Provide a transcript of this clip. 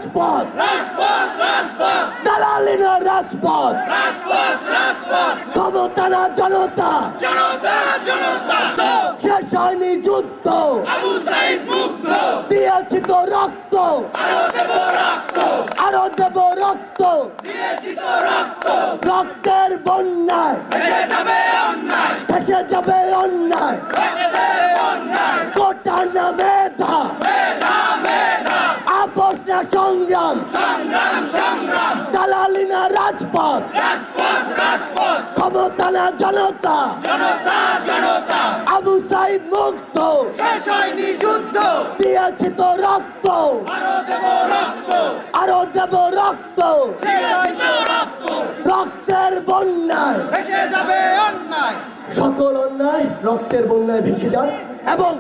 রাজপথ দালালিনা রাজপথ ক্ষমতা না জনতা শেষ হয়নি যুদ্ধ দিয়েছি তো রক্ত আরো দেব রক্ত রক্তের বন্যায় ভেসে যাবে অন্যায় কোটা না মেধা আপোষ না সংগ্রাম দালালি না রাজপথ ক্ষমতা না জনতা আবু সাইদ মুক্ত দিয়েছি তো রক্ত আরো দেব রক্ত রক্তের বন্যায় সকল অন্যায় রক্তের বন্যায় ভেসে যান এবং